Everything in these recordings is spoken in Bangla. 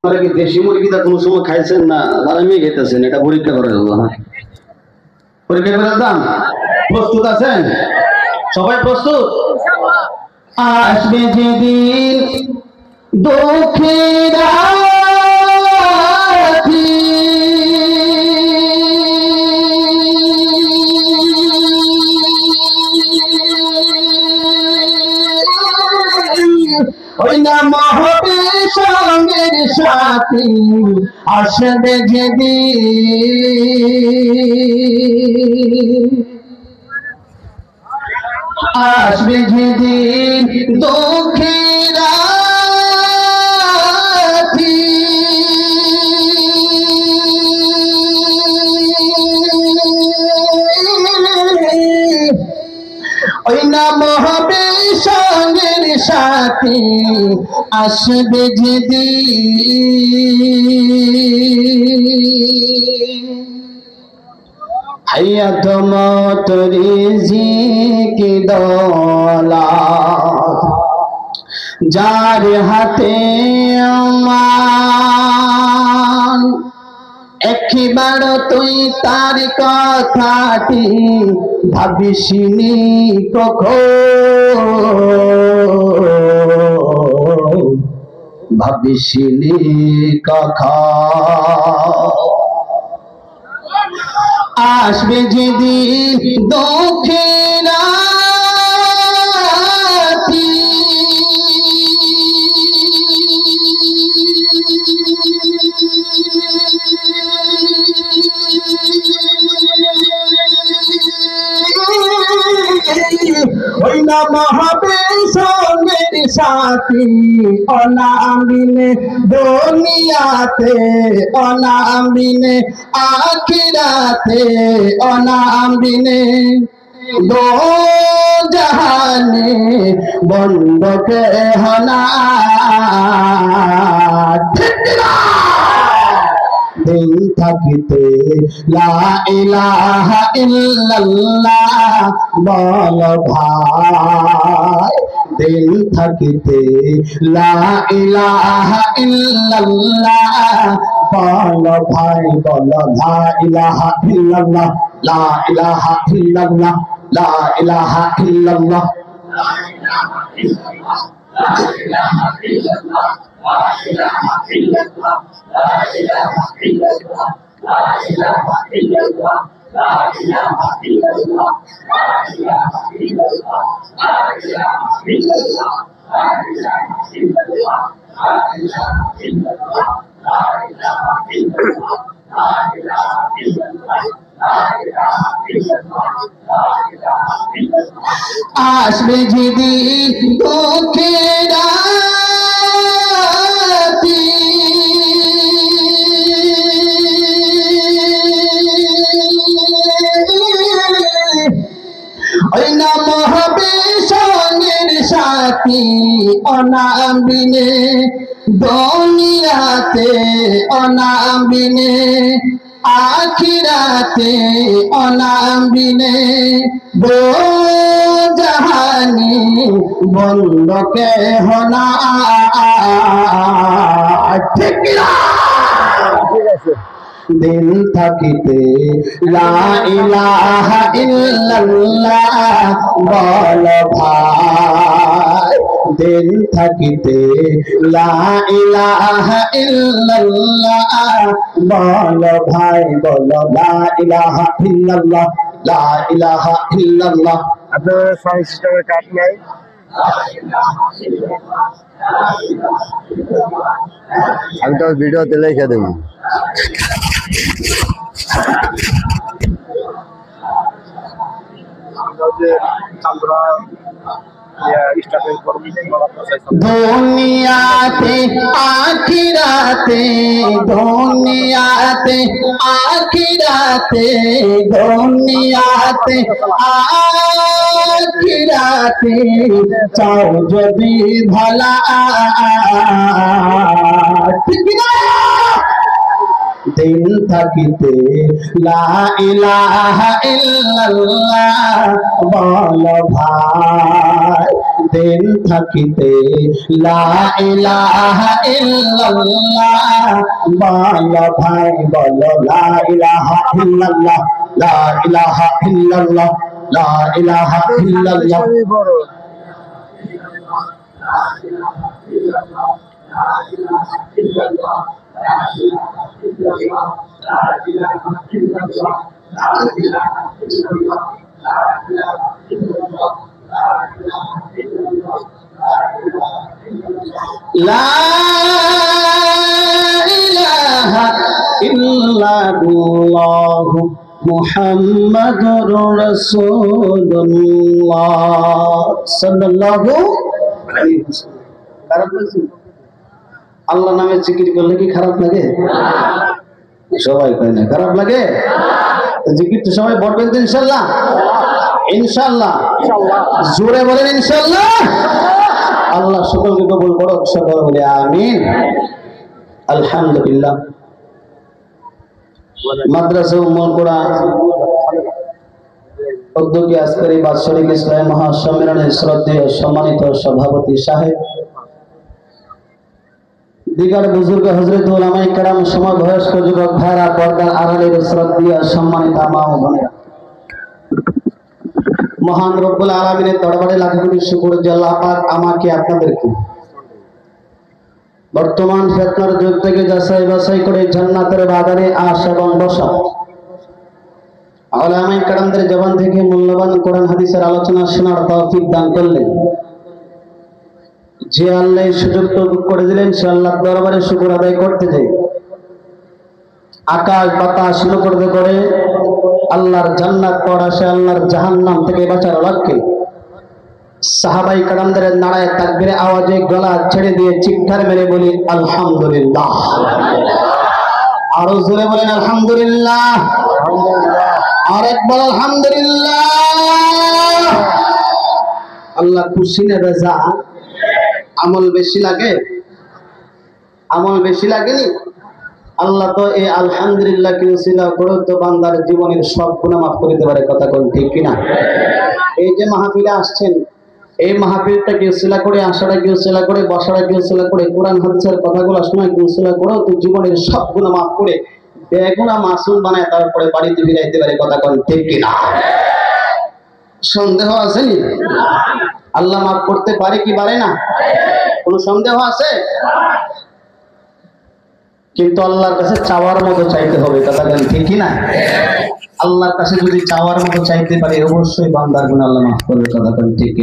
কি দেশি মুরগিটা কোনো সময় খাইছেন না আরামে খেতেছেন? এটা পরীক্ষা করে দেবো। হ্যাঁ, পরীক্ষা করে দাম। প্রস্তুত আছেন? সবাই প্রস্তুত? আসবে যেদিন দুঃখের রাতি, ওই নাম হবে সঙ্গের সাথী। আসবে যেদিন, আসবে যেদিন দুঃখের রাতি, ওই নাম হবে সঙ্গের সাথী। আসবে যেদিন, হায়াত মত রিজিক দৌলত যার হাতে আমার, একবার তুই তার কথাটি ভাবিসনি কখন, ভাবিসনি কখন। আসবে যেদিন দুঃখের রাতি, ওই নাম হবে সঙ্গের সাথী। অনামিনে দুনিয়াতে, অনামিনে আখিরাতে, অনামিনে দো জাহানে বন্ধকে হনা। দিন থাকিতে লা ইলাহা ইল্লাল্লাহ বল ভাই, দিন থাকিতে লা ইলাহা ইল্লাল্লাহ বল ভাই, বল লা ইলাহা ইল্লাল্লাহ, লা ইলাহা ইল্লাল্লাহ, লা ইলাহা ইল্লাল্লাহ, লা ইলাহা ইল্লাল্লাহ, লা ইলাহা ইল্লাল্লাহ, লা ইলাহা ইল্লাল্লাহ, লা ইলাহা ইল্লাল্লাহ, লা ইলাহা ইল্লাল্লাহ, লা ইলাহা ইল্লাল্লাহ, লা ইলাহা ইল্লাল্লাহ, লা ইলাহা ইল্লাল্লাহ, লা ইলাহা ইল্লাল্লাহ, লা ইলাহা ইল্লাল্লাহ, লা ইলাহা ইল্লাল্লাহ, লা ইলাহা ইল্লাল্লাহ, লা ইলাহা ইল্লাল্লাহ, লা ইলাহা ইল্লাল্লাহ। আসবে যেদিন দুঃখের রাতি, ওই নাম হবে সঙ্গের সাথী। অনামিনে দুনিয়াতে, অনামিনে আখিরাতে, অনামিনে দো জাহানি বন্ধকে হনা। ঠিক না? দিন থাকিতে লা ইলাহা ইল্লাল্লাহ বল ভাই, দিন থাকিতে লা ইলাহা ইল্লাল্লাহ বল ভাই, বল লা ইলাহা ইল্লাল্লাহ, লা ইলাহা ইল্লাল্লাহ। আপনার সাউন্ড সিস্টেমের কাট নাই? আমি তো ভিডিওতে লিখে দেব। দুনিয়াতে আখিরাতে, দুনিয়াতে আখিরাতে, দুনিয়াতে আখিরাতে চাও যদি ভলা। ঠিক না? দিন থাকিতে লা ইলাহা ইল্লাল্লাহ বল ভাই, দিন থাকিতে লা ইলাহা ইল্লাল্লাহ বলো ভাই বলো লা ইলাহা ইল্লাল্লাহ লা ইলাহা ইল্লাল্লাহ লা ইলাহা ইল্লাল্লাহ লা ইলাহা ইল্লাল্লাহ মুহাম্মাদুর রাসূলুল্লাহ সাল্লাল্লাহু আলাইহি ওয়াসাল্লাম। খারাপ লাগছে? আল্লাহ নামে জিকির করলে কি খারাপ লাগে? সবাই কয় না খারাপ লাগে। জিকির তো সবাই পড়বেন তো ইনশাআল্লাহ। ইনশাআল্লাহ জোরে বলেন ইনশাআল্লাহ। আল্লাহ সকলকে কবুল করুক, সকল বলে আমিন। আলহামদুলিল্লাহ। মাদ্রাসা উম্মুল কুরআন উদ্যোগী আজকের এই বাৎসরিক ইসলামী মহাসম্মেলনের শ্রদ্ধেয় সম্মানিত সভাপতি সাহেব, দিগার বুজুর্গ হযরত উলামায়ে কেরাম, সমবয়স্ক যুবক ভাইরা, পর্দার আড়ালের শ্রদ্ধেয় সম্মানিত মা ও বোনেরা, মহান রব্বুল আলামিনের দরবারে লাখ কোটি শুকর যে আল্লাহ পাক আমাকে আপনাদেরকে বর্তমান ফিতনার যুগ থেকে যাচাই বাছাই করে জান্নাতের বাগানে আশ এবং বসা উলামায়ে কেরামদের জবান থেকে মূল্যবান কোরআন হাদিসের আলোচনা শোনার তৌফিক দান করলেন। যে আল্লাহ সুযোগ তৌফিক করে দিলেন, সে আল্লাহর দরবারে শুকর আদায় করতে যাই। আকাশ বাতাস করতে করে আল্লাহর জান্নাত পড়া, সে আল্লাহর জাহান্নাম থেকে বাঁচার লক্ষ্যে সাহাবাই কারামদের নারায়ে তাকবীরে আওয়াজে গলা ছেড়ে দিয়ে চিৎকার মেরে বলি আলহামদুলিল্লাহ। আরো জোরে বলেন আলহামদুলিল্লাহ। আরেকবার আলহামদুলিল্লাহ। আল্লাহ খুশি না রাজা? আমল বেশি লাগে? আমল বেশি লাগেনি? আল্লাহ তো এই আলহামদুলিল্লাহ কি উসিলা করে তো বান্দার জীবনের সব গুনাহ মাফ করে দিতে পারে। কথা কোন ঠিক কিনা? এই যে মাহফিলে আসছেন, এই মাহফিলটা কি উসিলা করে, আসাটা কি উসিলা করে, বসাটা কি উসিলা করে, কোরআন হাদিসের কথাগুলো শোনা কি উসিলা করে তো জীবনের সব গুনাহ মাফ করে বেগুনাহ মাসুম বানায় তারপরে বাড়িতে ফিরাইতে পারে। কথা কোন ঠিক কিনা? সন্দেহ আছে নি? আল্লাহ মাফ করতে পারে কি পারে না? কোনো সন্দেহ আছে? কিন্তু আল্লাহর কাছে চাওয়ার মতো চাইতে হবে। কথা বলেন ঠিক কি না? আল্লাহর কাছে যদি চাওয়ার মতো চাইতে পারে, অবশ্যই বান্দার গুনাহ আল্লাহ মাফ করবে। কথা বলেন ঠিক কি?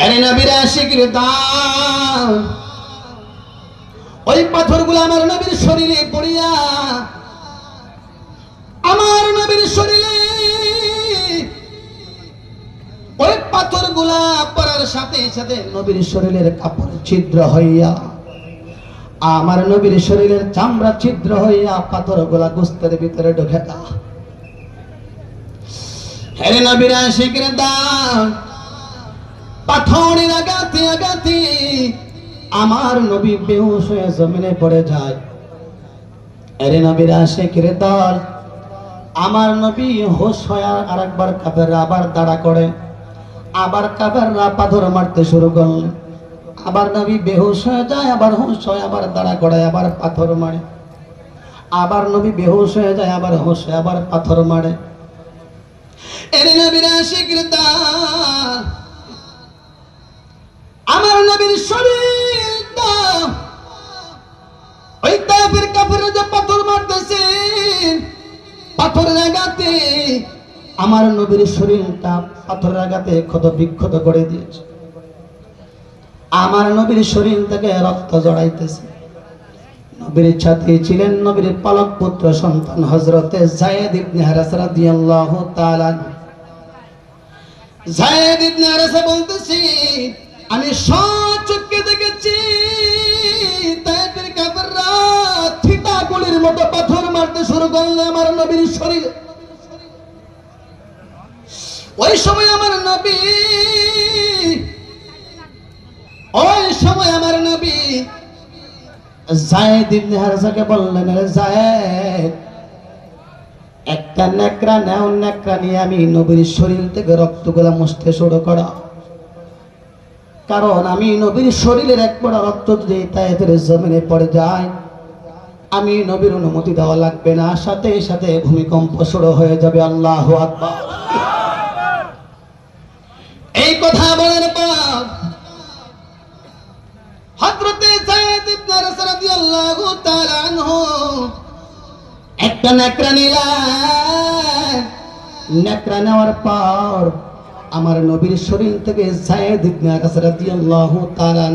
আরে নবীর আশিকের দাম, ওই পাথরগুলো আমার নবীর শরীরে পড়িয়া, আমার নবীর শরীরে ওই পাথরগুলা পড়ার সাথে সাথে নবীর শরীরের কাপড় ছিদ্র হইয়া, আমার নবীর শরীরের চামড়া ছিদ্র হইয়া পাথরগুলা গোস্তের ভিতরে ঢুকে গেল। হে নবীর আশিকের দাম, পাথরের আঘাতে আঘাতে আমার নবী বেহুশ হয়ে জমিনে পড়ে যায়। আরে নবীর আশিকের দল, আমার নবী হোশ হয়ে আরেকবার কাফেররা আবার দাঁড়া করে, আবার কাফেররা পাথর মারতে শুরু করলেন। আবার নবী বেহুশ হয়ে যায়, আবার হুঁশ হয়, আবার দাঁড়া করে, আবার পাথর মারে। আবার নবী বেহুশ হয়ে যায়, আবার হুঁশ হয়, আবার পাথর মারে। আরে নবীর আশিকের দল, আমার নবীর শরীরটা ওই তায়েফের কাফেররা যে পাথর মারতেছে, পাথরের আঘাতে আমার নবীর শরীরটা পাথরের আঘাতে ক্ষত বিক্ষত করে দিয়েছে। আমার নবীর শরীর থেকে রক্ত জড়াইতেছে। নবীর সাথে ছিলেন নবীর পালক পুত্র সন্তান হযরতে যায়েদ ইবনে হারেসা রাদিয়াল্লাহু তাআলা। যায়েদ ইবনে হারেসা বলতেছি, আমি সচক্ষে দেখেছি তায়েফের কাফেররা থিতাগুলির মতো পাথর মারতে শুরু করলো আমার নবীর শরীরে। ওই সময় আমার নবী, ওই সময় আমার নবী যায়েদ ইবনে হারেসাকে বললেন, আরে যায়েদ, একটা নেকড়া নাও, নেকড়া নিয়ে আমি নবীর শরীর থেকে রক্তগুলা মুছতে শুরু করা। কারণ আমি নবীর শরীরের এক ফোঁটা রক্ত যদি তায়েফের জমিনে পড়ে যায়, আমি নবীর অনুমতি দেওয়া লাগবে না, সাথে সাথে ভূমিকম্প শুরু হয়ে যাবে। আল্লাহু আকবার। এই কথা বলার পর হযরতে যায়েদ ইবনে হারেসা রাদিয়াল্লাহু তাআলা আনহু একটা নেকড়া নিলেন। নেকড়া নেওয়ার পর আমার নবীর শরীর থেকে যায়েদ ইবনে হারেসা রাদিয়াল্লাহু তাআলা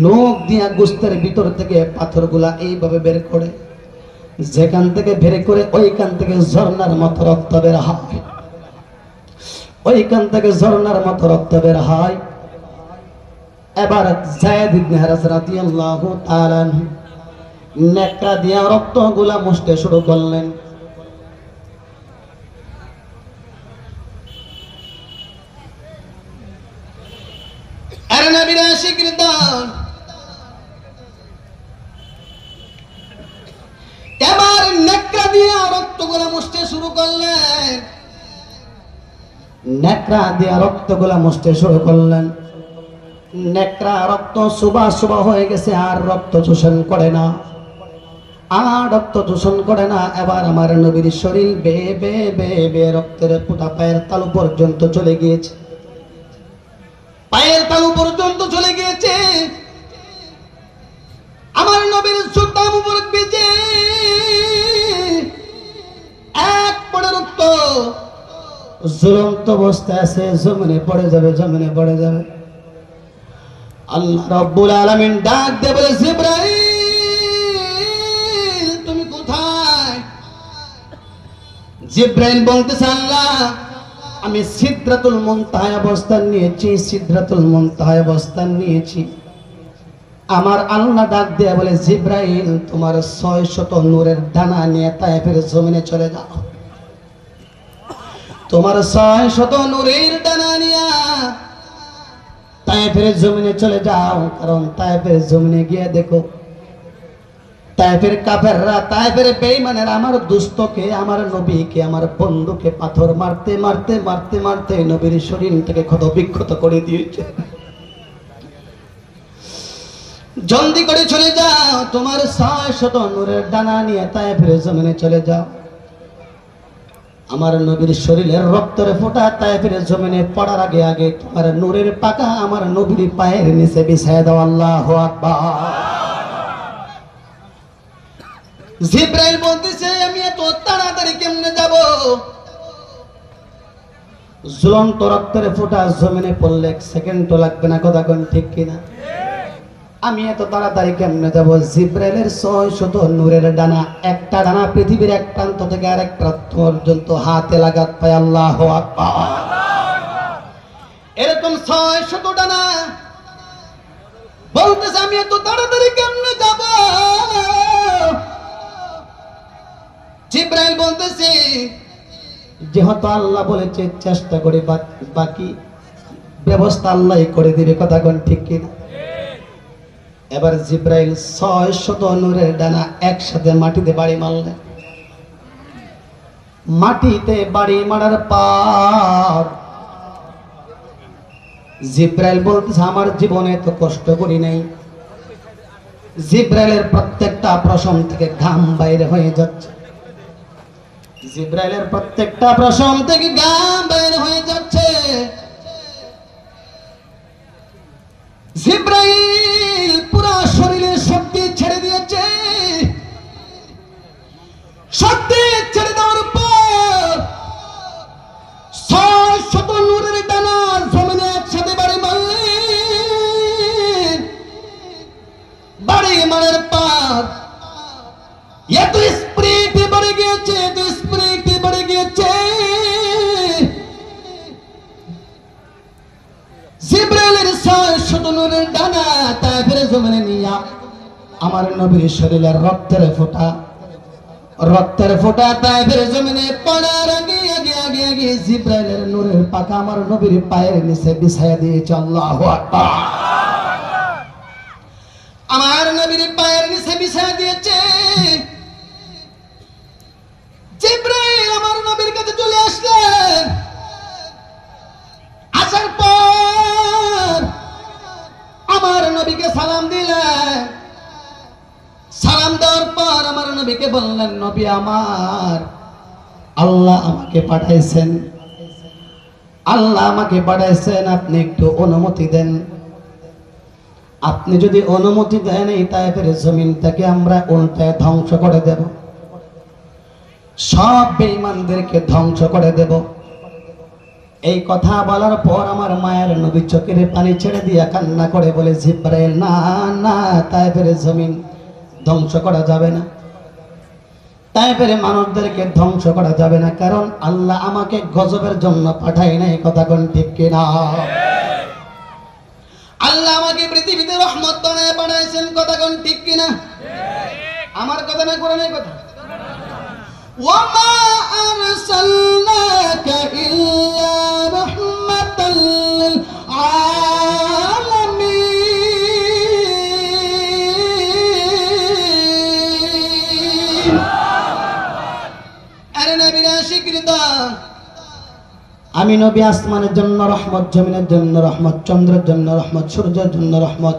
নখ দিয়া গোশতের ভিতর থেকে পাথরগুলা এইভাবে বের করে, যেখান থেকে বের করে ওইখান থেকে ঝর্ণার মতো রক্ত বের হয়, ওইখান থেকে ঝর্ণার মতো রক্ত বের হয়। এবার যায়েদ ইবনে হারেসা রাদিয়াল্লাহু তাআলা নেকড়া দিয়া রক্তগুলা মুছতে শুরু করলেন। আর নবীর আশিকের দল, এবার নেকড়া দিয়া রক্তগুলা মুছতে শুরু করলেন। নেকড়া দিয়া রক্তগুলা মুছতে শুরু করলেন। নেকড়া রক্ত সুবা সুবা হয়ে গেছে, আর রক্ত শোষণ করে না, আর রক্ত শোষণ করে না। এবার আমার নবীর শরীর বেয়ে বেয়ে বেয়ে বেয়ে রক্তের ফোঁটা পায়ের তালু পর্যন্ত চলে গিয়েছে, পায়ের তালু পর্যন্ত চলে গিয়েছে। আমার নবীর জুতা মুবারক ভিজে এক পড়ে রক্ত ঝুলন্ত অবস্থায় আছে, জমিনে পড়ে যাবে, জমিনে পড়ে যাবে। আল্লাহ রাব্বুল আলামিন ডাক দিয়ে বলে, জিবরাইল তুমি কোথায়? জিবরাইল বলতেছে, আল্লাহ আমি সিদরাতুল মুনতাহায় অবস্থান নিয়েছি, সিদরাতুল মুনতাহায় অবস্থান নিয়েছি। আমার আল্লাহ ডাক দিয়ে বলে, জিবরাইল তোমার 600 নূরের দানা নিয়ে তায়েফের জমিনে চলে যাও। তোমার 600 নূরের দানা নিয়ে তায়েফের জমিনে চলে যাও। কারণ তায়েফের জমিনে গিয়ে দেখো তায়েফের কাফেররা, তায়েফের বেঈমানেরা আমার দুষ্টকে, আমার নবীকে, আমার বন্ধুকে পাথর মারতে মারতে মারতে মারতে নবীর শরীরটাকে ক্ষত বিক্ষত করে দিয়েছে। জলদি করে চলে যাও, তোমার 600 নূরের ডানা নিয়ে তায়েফের জমিনে চলে যাও। আমার নবীর শরীরের রক্তের ফোঁটা তায়েফের জমিনে পড়ার আগে আগে তোমার নূরের পাকা আমার নবীর পায়ের নিচে বিছায় দাও। আল্লাহু আকবার। জিবরাইল বলতেছে, আমি এত তাড়াতাড়ি কেমনে যাব? ঝুলন্ত রক্তের ফোঁটা জমিনে পড়লে 1 সেকেন্ডও লাগবে না, কথা কোন ঠিক কিনা? আমি এত তাড়াতাড়ি কেমনে যাব? জিব্রাইলের 600 নূরের ডানা, একটা ডানা পৃথিবীর এক প্রান্ত থেকে আরেক প্রান্ত পর্যন্ত হাতে লাগাত পায়। আল্লাহু আকবার। এরকম 600 ডানা বলতেছে আমি এত তাড়াতাড়ি কেমনে যাব? জিব্রাইল বলতেছে যেহেতু আল্লাহ বলেছে চেষ্টা করে, বাকি ব্যবস্থা আল্লাহই করে দিবে, কথা কোন ঠিক কিনা? এবার জিব্রাইল 600 নূরের ডানা একসাথে মাটিতে বাড়ি মারলেন। মাটিতে বাড়ি মারার পর জিব্রাইল বলতেছে আমার জীবনে তো কষ্ট করি নাই। জিব্রাইলের প্রত্যেকটা প্রশম থেকে ঘাম বাইরে হয়ে যাচ্ছে। জিব্রাইলের প্রত্যেকটা প্রশম থেকে ঘাম বাইরে হয়ে যাচ্ছে। জিব্রাইল পুরো শরীরের শক্তি ছেড়ে দিয়েছে। শক্তি ছেড়ে দেওয়ার পর 600 নূরের ডানা জমিনে একসাথে বাড়ি মারলেন। বাড়ি মারার পর এত স্পিড বেড়ে গিয়েছে, এত স্পিড বেড়ে গিয়েছে। জিব্রাইলের 600 নূরের ডানা তায়েফের জমিনে নিয়া আমার নবীর শরীরের রক্তের ফোঁটা তায়েফের জমিনে পড়ার আগে আগে আগে আগে জিব্রাইলের নূরের পাকা আমার নবীর পায়ের নিচে বিছায়া দিয়েছে। আল্লাহু আকবার। আমার নবীর পায়ের নিচে বিছায়া দিয়েছে। জিব্রাইল আমার নবীর কাছে চলে আসলেন। আসার পর আমার নবীকে সালাম দিলেন। সালাম দেওয়ার পর আমার নবীকে বললেন নবী আমার, আল্লাহ আমাকে পাঠাইছেন, আল্লাহ আমাকে পাঠাইছেন, আপনি একটু অনুমতি দেন। আপনি যদি অনুমতি দেন এই তায়েফের জমিনটাকে আমরা উল্টায় ধ্বংস করে দেব, সব বেঈমানদেরকে ধ্বংস করে দেব। এই কথা বলার পর আমার মায়ের নবী চোখের পানি ছেড়ে দিয়া কান্না করে বলে জিব্রাইল না না, তায়েফের জমিন ধ্বংস করা যাবে না, তায়েফের মানুষদেরকে ধ্বংস করা যাবে না, কারণ আল্লাহ আমাকে গজবের জন্য পাঠায় নাই, কথা কোন ঠিক কিনা? আল্লাহ আমাকে পৃথিবীতে রহমত বানায় পাঠাইছেন, কথা কোন ঠিক কিনা? আমার কথা না কোরআনের কথা। وَمَا أَرْسَلْنَاكَ إِلَّا رَحْمَةً لِلْعَالَمِينَ আরে নবীরা স্বীকৃত, আমি নবী আসমানের জন্য রহমত, জমিনের জন্য রহমত, চন্দ্রের জন্য রহমত, সূর্যের জন্য রহমত,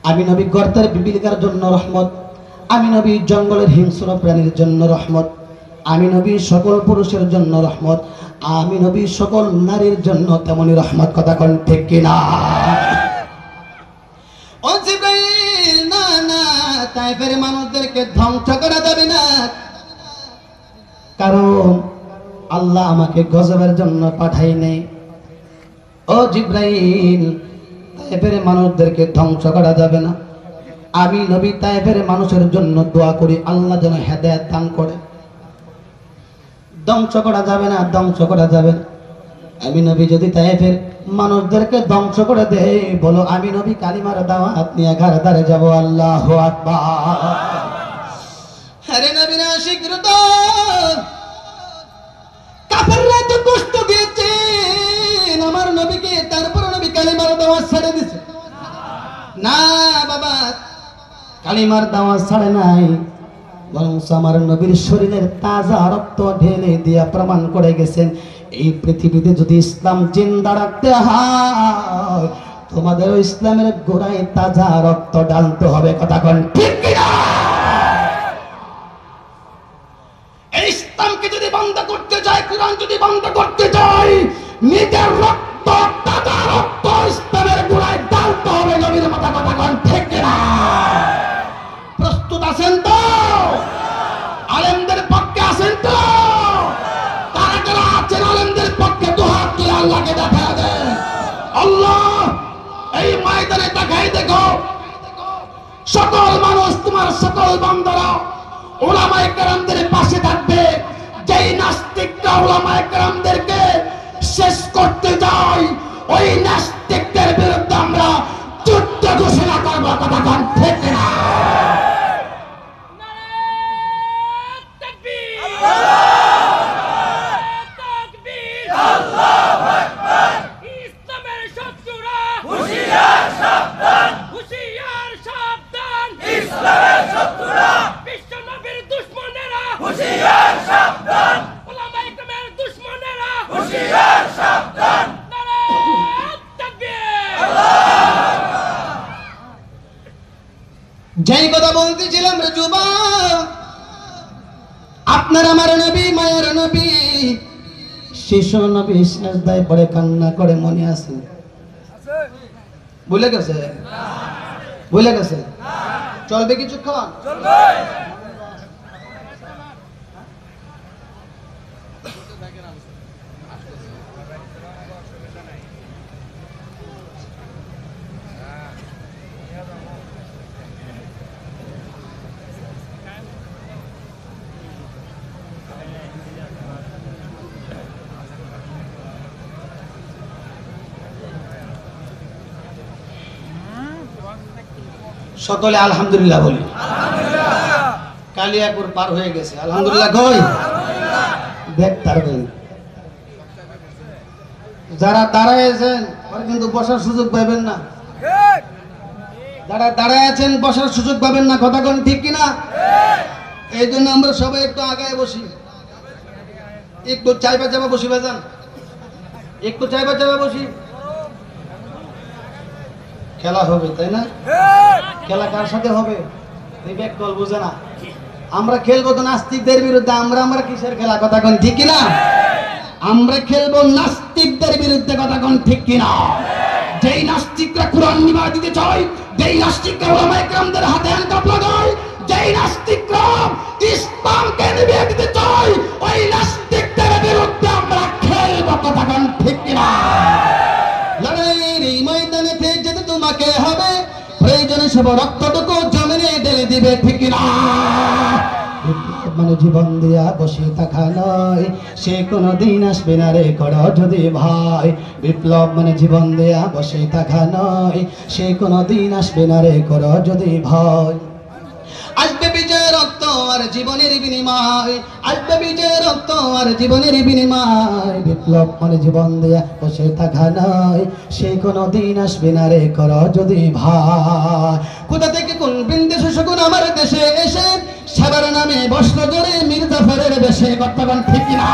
আমি নবী গর্তের পিপিলিকার জন্য রহমত, আমি নবী জঙ্গলের হিংস্র প্রাণীর জন্য রহমত, আমি নবী সকল পুরুষের জন্য রহমত, আমি নবী সকল নারীর জন্য তেমনি রহমত, কথা কোন ঠিক কিনা? ও জিব্রাইল না না, তায়েফের মানুষদেরকে ধ্বংস করা যাবে না, কারণ আল্লাহ আমাকে গজবের জন্য পাঠাই নাই। ও জিব্রাইল, তায়েফের মানুষদেরকে ধ্বংস করা যাবে না। আমি নবী তায়েফের মানুষের জন্য দোয়া করি আল্লাহ যেন হেদায়েত দান করে। ধ্বংস করা যাবে না, ধ্বংস করা যাবে না। আমি নবী যদি তায়েফের মানুষদেরকে ধ্বংস করে দেয়, বলো আমি নবী কালিমার দাওয়াত নিয়ে ঘরে দাঁড়ে যাব। আল্লাহু আকবার। আরে নবীরা স্বীকৃত, কাফেররা তো কষ্ট দিয়েছেন আমার নবীকে, তারপর নবী কালিমার দাওয়াত ছেড়ে দিয়েছে না। বাবা, কালিমার দাওয়াত ছাড়ে নাই, বরং আমার নবীর শরীরের তাজা রক্ত ঢেলে দিয়া প্রমাণ করে গেছেন এই পৃথিবীতে যদি ইসলাম জিন্দা রাখতে হয় তোমাদের ইসলামের গোড়ায় তাজা রক্ত ঢালতে হবে, কথা কোন ঠিক কিনা? এই ইসলামকে যদি বন্ধ করতে চাই, কোরআন যদি বন্ধ করতে চাই, নিজের রক্ত, তাজা রক্ত ইসলামের গোড়ায় ঢালতে হবে, নবীর মাথা, কথা কোন ঠিক কিনা? প্রস্তুত আছেন তো? আলেমদের পক্ষে আছেন তো? তারা যারা আছেন আলেমদের পক্ষে দুহাত তাকাই দেখো সকল মানুষ তোমার সকল বান্দারা উলামায়ে কেরামদের পাশে থাকবে। যেই নাস্তিকরা উলামায়ে কেরামদেরকে শেষ করতে যায় ওই নাস্তিকদের বিরুদ্ধে আমরা যুদ্ধ ঘোষণা করব। কথা কোন ঠিক না? যেই কথা বলতেছিলাম রে যুবক, আপনার আমার নবী মায়ের নবী শিশু নবী সিজদায় পড়ে কান্না করে মনে আছে? ভুলে গেছে? ভুলে গেছে? চলবে কিছুক্ষণ? সকলে আলহামদুলিল্লাহ বলি। কালিয়াপুর পার হয়ে গেছে, আলহামদুলিল্লাহ কই? দেখ তারবেন যারা দাঁড়াইছেন ওরা কিন্তু বসার সুযোগ পাবেন না। যারা দাঁড়ায় আছেন বসার সুযোগ পাবেন না। কথা কোন ঠিক কিনা? এই জন্য আমরা সবাই একটু আগায় বসি, একটু চাইবা চাইবা বসি বাজান, একটু চাইবা চাইবা বসি। খেলা হবে তাই না? খেলা কার সাথে হবে? বিবেক দল বুঝে না। আমরা খেলবো তো নাস্তিকদের বিরুদ্ধে। আমরা কিসের খেলা? কথা কোন ঠিক কিনা? আমরা খেলবো নাস্তিকদের বিরুদ্ধে। কথা কোন ঠিক কিনা? যেই নাস্তিকরা কুরআন নিবা দিতে চায়, যেই নাস্তিকরা উলামায়ে কেরামদের হাতে হ্যান্ডকাপ লাগায়, যেই নাস্তিকরা ইসলামকে নিভিয়ে দিতে চায়, ওই নাস্তিকদের বিরুদ্ধে আমরা খেলবো। কথা কোন ঠিক কিনা? লড়াইয়ের এই ময়দানে যেতে তোমাকে হবে, প্রয়োজনে সব রক্তটুকু জমিনে ঢেলে দিবে। ঠিক কিনা? মানে জীবন দিয়া বসে থাকা নয়, সে কোনদিন আসবে না রে করো যদি ভয়। বিপ্লব মানে জীবন দিয়া বসে থাকা নয়, সে কোনদিন আসবে না রে করো যদি ভয়। আসবে বিজয় রক্ত আর জীবনের বিনিময়, আসবে বিজয় রক্ত আর জীবনের বিনিময়। বিপ্লব মানে জীবন দেয়া বসে থাকা নয়, সে কোনদিন আসবে না রে করো যদি ভাই। কোথা থেকে কোন বিন্দেশে শকুন আমার দেশে এসে সেবার নামে বসলো জোরে মির্জাফরের বেশে। কর্তব্য ঠিক না?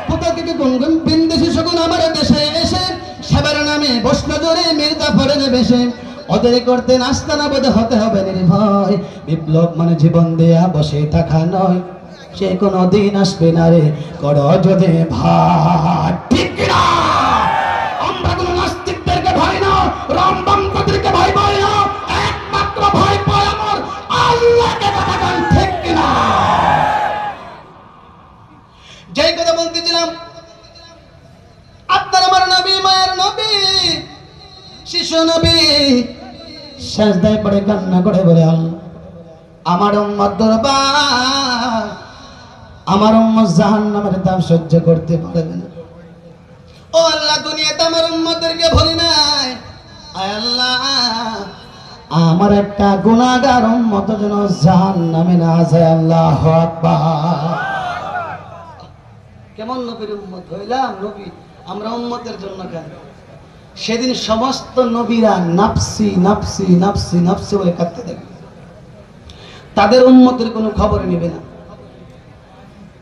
কোথা থেকে কোন বিন্দেশে শকুন আমার দেশে এসে সেবার নামে বসলো জোরে মির্জাফরের বেশে। ওদের করতে নাস্তা না বোধ হতে হবে নির্ভয়। বিপ্লব মানে জীবন দেয়া বসে থাকা নয়, সে কোনদিন আসবে না রে করো যদি ভাই। ঠিক কিনা? আমরা কোন নাস্তিকদেরকে ভয় না, রামবামদেরকে ভয় পাই না, একমাত্র ভয় পাই আমার আল্লাহকে। কথা বল ঠিক কিনা? যেই কথা বলতেছিলাম, আপনার আমার নবী মায়ের নবী শিশু নবী সিজদায় পড়ে কান্না করে বলে, আল্লাহ আমার উম্মত দরবার, আমার উম্মত জাহান্নামের তাপ সহ্য করতে পারবে না। ও আল্লাহ, দুনিয়াতে আমার উম্মতদেরকে ভুলি নাই। আয় আল্লাহ, আমার একটা গুনাহগার উম্মত যেন জাহান্নামে না যায়। আল্লাহু আকবার। কেমন নবীর উম্মত হইলাম? নবী আমরা উম্মতের জন্য কেন? সেদিন সমস্ত নবীরা নাফসি নাফসি নাফসি নাফসি বলে কাঁদতে থাকবে। তাদের উম্মতের কোনো খবর নেবে না,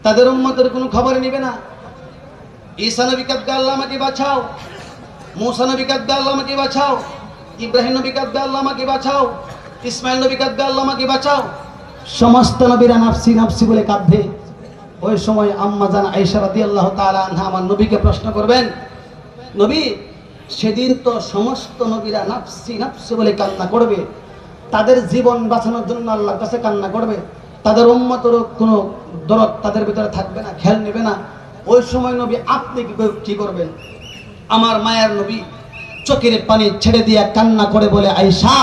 তাদের উম্মতের কোনো খবর নেবে না। ঈসা নবী কাঁদবে, আল্লাহ আমাকে বাঁচাও। মুসা নবী কাঁদবে, আল্লাহ আমাকে বাঁচাও। ইব্রাহিম নবী কাঁদবে, আল্লাহ আমাকে বাঁচাও। ইসমাইল নবী কাঁদবে, আল্লাহ আমাকে বাঁচাও। সমস্ত নবীরা নাফসি নাফসি বলে কাঁদবে। ওই সময় আম্মা জান আয়েশা রাদিয়াল্লাহু তাআলা আনহা আমার নবীকে প্রশ্ন করবেন, নবী সেদিন তো সমস্ত নবীরা নাফসি নাফসি বলে কান্না করবে, তাদের জীবন বাঁচানোর জন্য আল্লাহর কাছে কান্না করবে, তাদের উম্মতেরও কোনো দরদ তাদের ভিতরে থাকবে না, খেয়াল নেবে না। ওই সময় নবী আপনি কি করবেন? আমার মায়ের নবী চোখের পানি ছেড়ে দিয়ে কান্না করে বলে, আয়েশা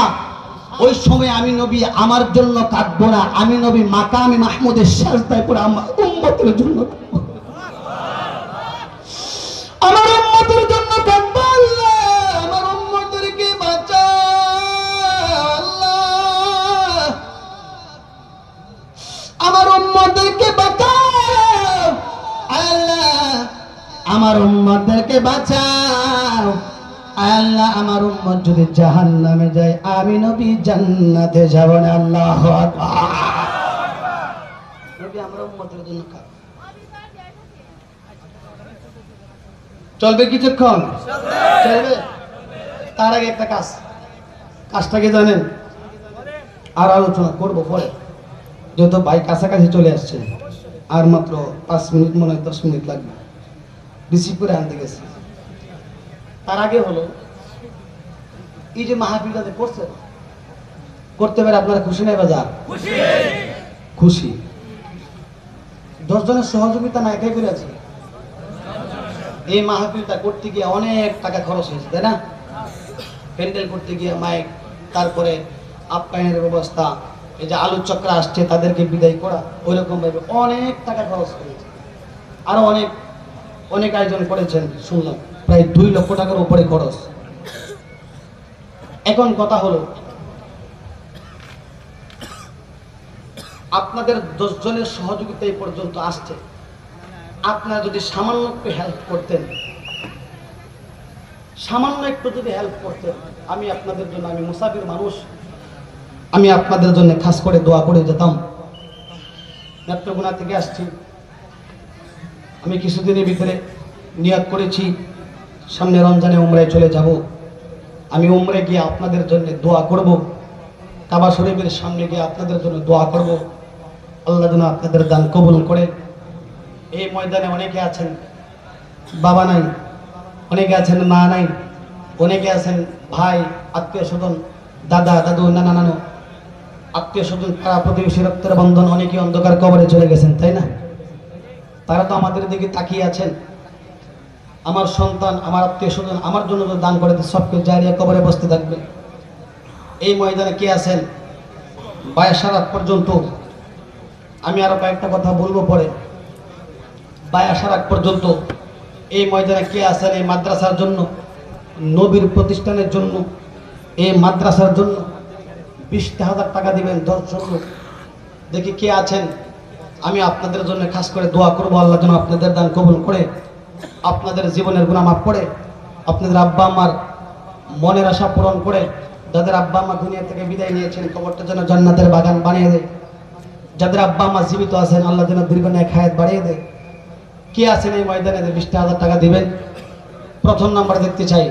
ওই সময় আমি নবী আমার জন্য কাঁদবো না, আমি নবী মাকামে মাহমুদের সাজদায় পড়ে আমার উম্মতের জন্য কাঁদবো, আমার উম্মতের জন্য কাঁদবো। আল্লাহ আমার উম্মতদেরকে বাঁচাও, আল্লাহ আমার উম্মতদেরকে বাঁচাও, আল্লাহ আমার উম্মতদেরকে বাঁচাও। আল্লাহ আমার উম্মত যদি জাহান্নামে যায়, আমি নবী জান্নাতে যাব না। আল্লাহু আকবার। নবী আমার উম্মতের জন্য চলবে কিছুক্ষণ, চলবে। তার আগে একটা কাজটা কি জানেন? আর আলোচনা করব পরে, যেহেতু ভাই কাছাকাছি চলে আসছে, আর মাত্র 5 মিনিট, মনে হয় 10 মিনিট লাগবে, রিসিভ করে আনতে গেছে। তার আগে হলো এই যে মাহফিলটা করছে, করতে পারে আপনারা খুশি নাই বাজার? খুশি। 10 জনের সহযোগিতা না একাই করে আছে। এই মাহফিলটা করতে গিয়ে অনেক টাকা খরচ হয়েছে, তাই না? প্যান্ডেল করতে গিয়ে মাইক, তারপরে আপ্যায়নের ব্যবস্থা, এই যে আলোচকরা আসছে তাদেরকে বিদায় করা, ওইরকম ভাবে অনেক টাকা খরচ করেছে। আরো অনেক অনেক আয়োজন করেছেন শুনলাম, প্রায় 2 লক্ষ টাকার উপরে খরচ। এখন কথা হলো, আপনাদের 10 জনের সহযোগিতা এই পর্যন্ত আসছে, আপনারা যদি সামান্য একটু হেল্প করতেন, সামান্য একটু যদি হেল্প করতেন, আমি আপনাদের জন্য, আমি মুসাফির মানুষ, আমি আপনাদের জন্য খাস করে দোয়া করে যেতাম। নেত্রকোনা থেকে আসছি, আমি কিছুদিনের ভিতরে নিয়ত করেছি সামনে রমজানে উমরায় চলে যাব। আমি উমরে গিয়ে আপনাদের জন্য দোয়া করব, কাবা শরীফের সামনে গিয়ে আপনাদের জন্য দোয়া করব, আল্লাহ যেন আপনাদের দান কবুল করে। এই ময়দানে অনেকে আছেন বাবা নাই, অনেকে আছেন মা নাই, অনেকে আছেন ভাই, আত্মীয় স্বজন, দাদা দাদু, নানা নানু, আত্মীয় স্বজন, পাড়া প্রতিবেশী, রক্তের বন্ধন, অনেকে অন্ধকার কবরে চলে গেছেন, তাই না? তারা তো আমাদের দিকে তাকিয়ে আছেন। আমার সন্তান, আমার আত্মীয় স্বজন আমার জন্য তো দান করে সবকে জারিয়া কবরে বসতে থাকবে। এই ময়দানে কে আছেন বায়াসারাত পর্যন্ত, আমি আরো কয়েকটা কথা বলবো পরে, বায়াসারাত পর্যন্ত এই ময়দানে কে আছেন এই মাদ্রাসার জন্য, নবীর প্রতিষ্ঠানের জন্য, এই মাদ্রাসার জন্য 20,000 টাকা দিবেন 10 জন লোক, দেখি কে আছেন। আমি আপনাদের জন্য খাস করে দোয়া করবো, আল্লাহ যেন আপনাদের দান কবুল করে, আপনাদের জীবনের গুনাহ মাফ করে, আপনাদের আব্বা আমার মনের আশা পূরণ করে, যাদের আব্বা আম্মা দুনিয়া থেকে বিদায় নিয়েছেন কবরটা যেন জান্নাতের বাগান বানিয়ে দেয়, যাদের আব্বা আম্মা জীবিত আছেন আল্লাহ যেন দীর্ঘ নেক হায়াত বাড়িয়ে দেয়। কে আছেন এই ময়দানে 20,000 টাকা দিবেন? প্রথম নাম্বার দেখতে চাই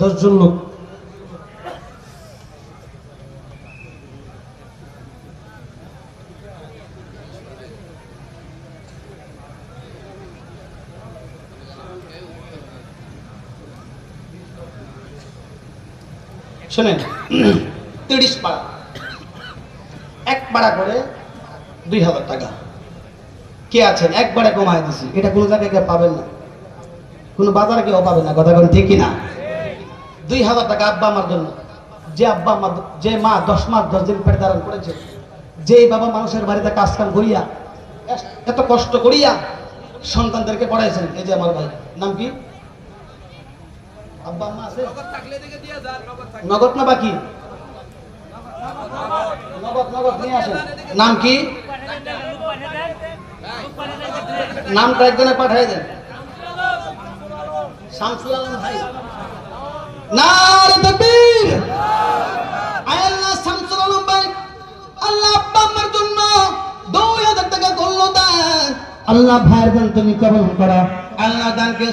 10 জন লোক। শুনেন, 30 পাড়া, এক পাড়া করে 2,000 টাকা। কে আছেন? একবারে কমায় দিছি, এটা কোনো জায়গায় কেউ পাবেন না, কোনো বাজারে কেউ পাবেন না, কথা বলেন ঠিক কিনা? 2,000 টাকা আব্বা আমার জন্য। যে আব্বা আমার, যে মা 10 মাস 10 দিন পেট ধারণ করেছে, যেই বাবা মানুষের বাড়িতে কাজ কাম করিয়া, এত কষ্ট করিয়া সন্তানদেরকে পড়াইছেন, এই যে আমার ভাই, নাম কি? আব্বা আম্মা আছে? নগদ না বাকি? নগদ নিয়ে আসেন। নাম কি? নামটা একজনে পাঠিয়ে দেন। শামসুল আলম ভাই। নারে তাকবীর। আল্লাহ শামসুল আলম ভাই, আল্লাহ আব্বা আম্মার জন্য 2,000 টাকা করলো দান। আল্লাহ ভাইয়ের দান তুমি কবুল করো। আল্লাহ দানকে